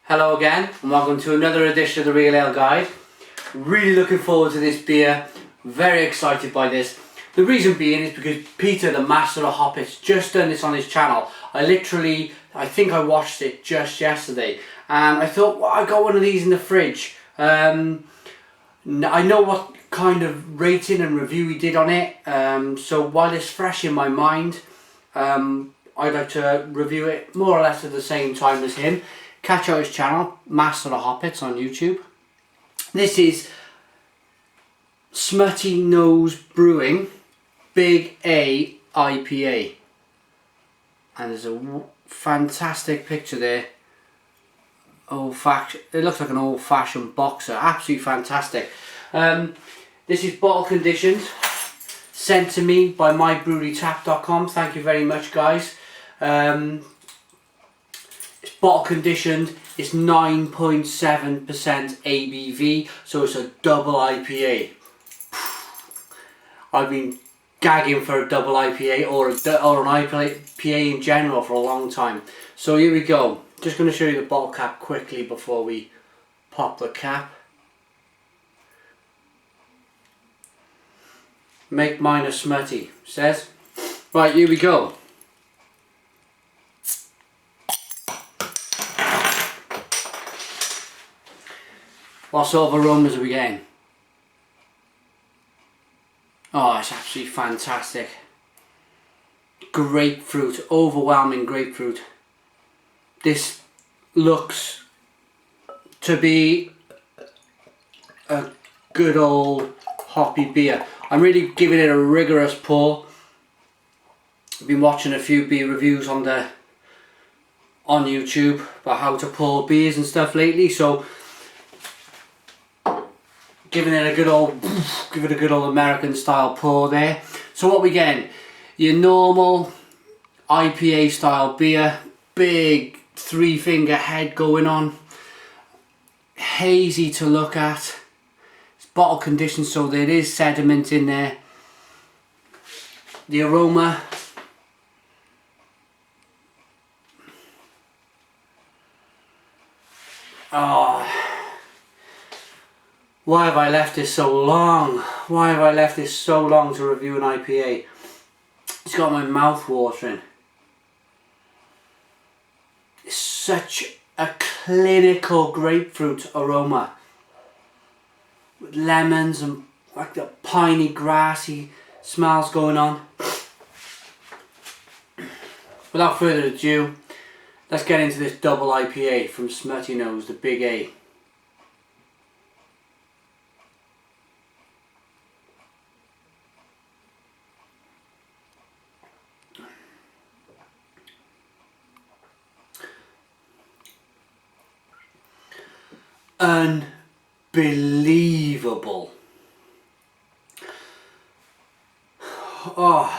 Hello again and welcome to another edition of the Real Ale Guide. Really looking forward to this beer, very excited by this. The reason being is because Peter, the master of hoppets, just done this on his channel. I think I watched it just yesterday and I thought, well, I got one of these in the fridge. I know what kind of rating and review he did on it, so while it's fresh in my mind, I'd like to review it more or less at the same time as him. Catch out his channel, Master of Hoppets on YouTube. This is SmuttyNose Brewing Big A IPA. And there's a fantastic picture there. It looks like an old-fashioned boxer. Absolutely fantastic. This is bottle conditioned, sent to me by mybrewerytap.com. Thank you very much, guys. It's bottle conditioned. It's 9.7% ABV, so it's a double IPA. I've been gagging for a double IPA or an IPA in general for a long time. So here we go. Just going to show you the bottle cap quickly before we pop the cap. Make mine a smutty, says. Right, here we go. What sort of aromas are we getting? Oh, it's absolutely fantastic. Grapefruit, overwhelming grapefruit. This looks to be a good old hoppy beer. I'm really giving it a rigorous pour. I've been watching a few beer reviews on YouTube about how to pour beers and stuff lately, so giving it a good old American style pour there. So what we getting? Your normal IPA style beer, big 3-finger head going on, hazy to look at. It's bottle conditioned, so there is sediment in there. The aroma, oh, why have I left this so long? Why have I left this so long to review an IPA? It's got my mouth watering. It's such a clinical grapefruit aroma with lemons and like the piney grassy smells going on. Without further ado, let's get into this double IPA from SmuttyNose, the Big A. Unbelievable. Oh.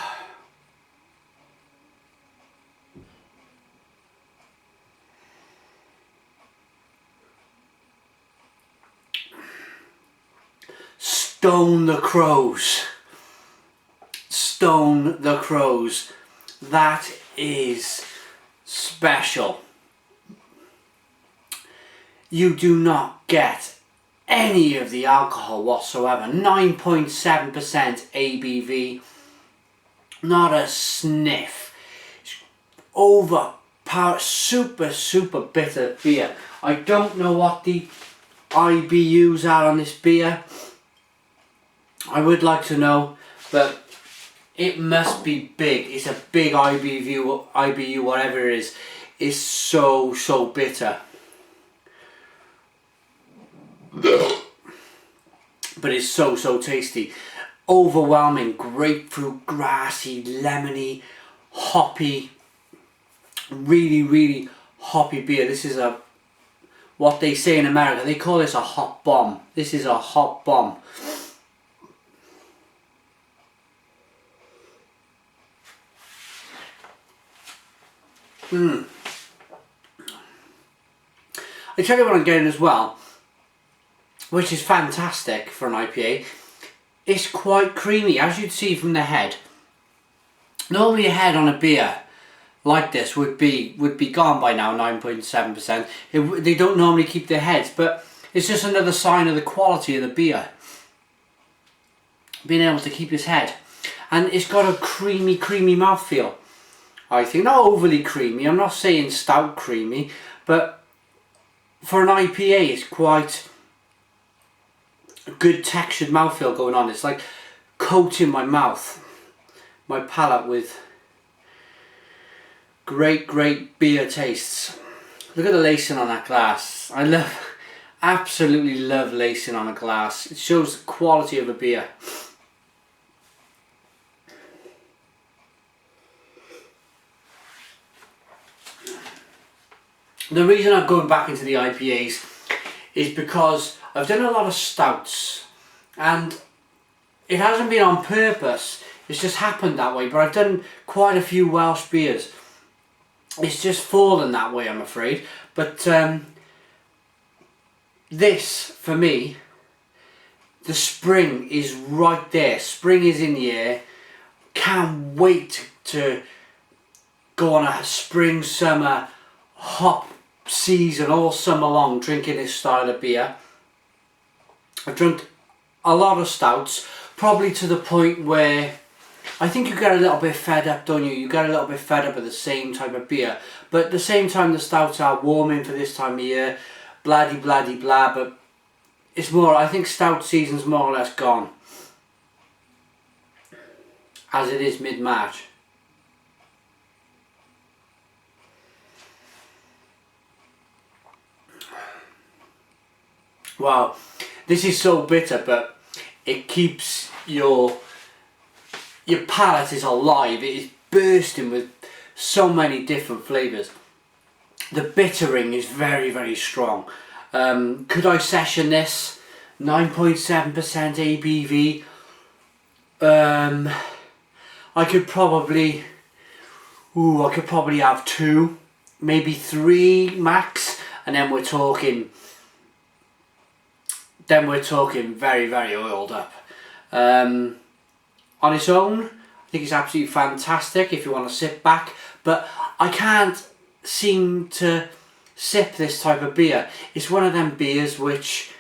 Stone the crows. Stone the crows. That is special. You do not get any of the alcohol whatsoever. 9.7% ABV. Not a sniff. It's overpowered, super bitter beer. I don't know what the IBUs are on this beer. I would like to know, but it must be big. It's a big IBU, whatever it is. It's so bitter. But it's so tasty. Overwhelming grapefruit, grassy, lemony, hoppy, really hoppy beer. This is what they say in America, they call this a hop bomb. This is a hop bomb. I tell you what I'm getting as well, which is fantastic for an IPA. It's quite creamy, as you'd see from the head. Normally a head on a beer like this would be gone by now, 9.7%. They don't normally keep their heads, but it's just another sign of the quality of the beer. Being able to keep his head. And it's got a creamy mouthfeel. I think, not overly creamy, I'm not saying stout creamy, but for an IPA it's quite a good textured mouthfeel going on. It's like coating my mouth, my palate with great beer tastes. Look at the lacing on that glass. I absolutely love lacing on a glass. It shows the quality of a beer. The reason I'm going back into the IPAs is because I've done a lot of stouts, and it hasn't been on purpose, it's just happened that way, but I've done quite a few Welsh beers. It's just fallen that way, I'm afraid. But this, for me, the spring is right there. Spring is in the air. Can't wait to go on a spring, summer, hop season all summer long drinking this style of beer. I've drunk a lot of stouts, probably to the point where I think you get a little bit fed up, don't you? You get a little bit fed up with the same type of beer. But at the same time, the stouts are warming for this time of year, blah blah, but it's more, I think stout season's more or less gone, as it is mid-March. Wow, this is so bitter, but it keeps your palate is alive. It is bursting with so many different flavours. The bittering is very strong. Could I session this? 9.7% ABV. I could probably have 2, maybe 3 max, and then we're talking very oiled up. On its own, I think it's absolutely fantastic if you want to sit back, but I can't seem to sip this type of beer. It's one of them beers which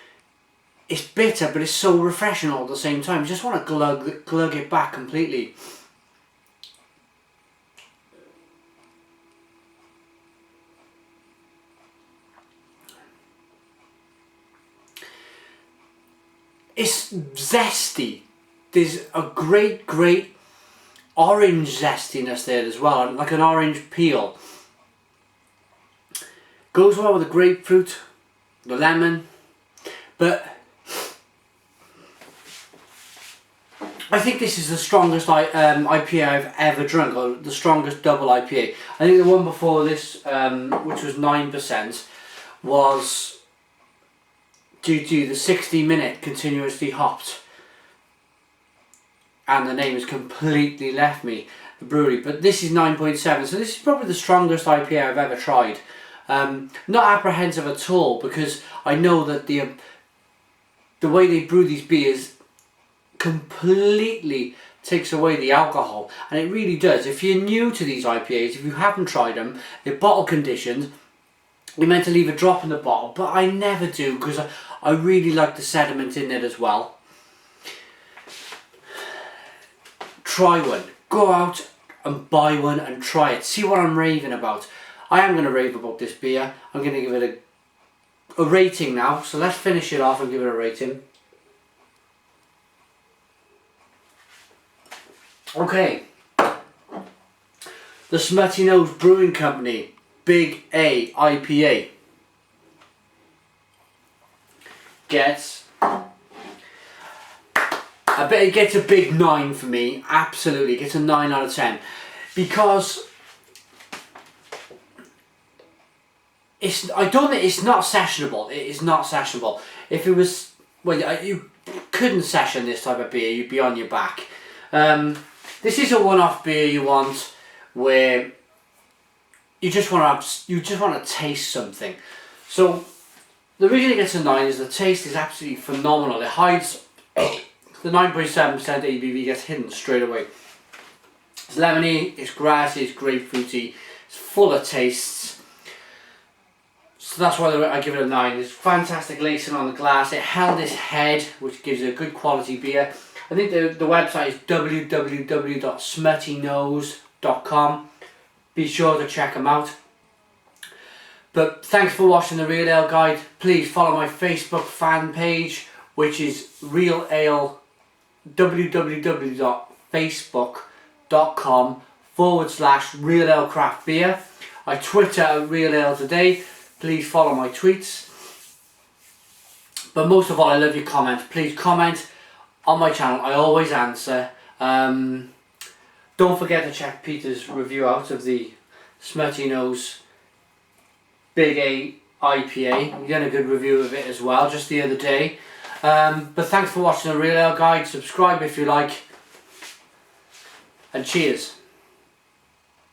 is bitter, but it's so refreshing all at the same time. You just want to glug it back completely. It's zesty. There's a great orange zestiness there as well, like an orange peel. Goes well with the grapefruit, the lemon, but I think this is the strongest IPA I've ever drunk, or the strongest double IPA. I think the one before this, which was 9%, was due to the 60-minute continuously hopped, and the name has completely left me, the brewery, but this is 9.7, so this is probably the strongest IPA I've ever tried. Not apprehensive at all, because I know that the way they brew these beers completely takes away the alcohol, and it really does. If you're new to these IPAs, if you haven't tried them, they're bottle conditioned. You're meant to leave a drop in the bottle, but I never do, because I really like the sediment in it as well. Try one. Go out and buy one and try it. See what I'm raving about. I am going to rave about this beer. I'm going to give it a rating now. So let's finish it off and give it a rating. Okay. The SmuttyNose Brewing Company Big A IPA gets it gets a big 9 for me. Absolutely, it gets a 9 out of 10, because I don't think it's not sessionable. It is not sessionable. If it was, well, you couldn't session this type of beer. You'd be on your back. This is a one-off beer you want, where you just want to taste something. So the reason it gets a 9 is the taste is absolutely phenomenal. It hides. The 9.7% ABV gets hidden straight away. It's lemony, it's grassy, it's grapefruity, It's full of tastes. So that's why I give it a 9. There's fantastic lacing on the glass. It held its head, which gives it a good quality beer. I think the website is www.SmuttyNose.com. Be sure to check them out. But thanks for watching the Real Ale Guide. Please follow my Facebook fan page, which is Real Ale, www.facebook.com/Real Ale Craft Beer. I Twitter at Real Ale Today. Please follow my tweets. But most of all, I love your comments. Please comment on my channel. I always answer. Don't forget to check Peter's review out of the SmuttyNose Big A IPA. We done a good review of it as well just the other day. But thanks for watching the Real Ale Guide. Subscribe if you like. And cheers.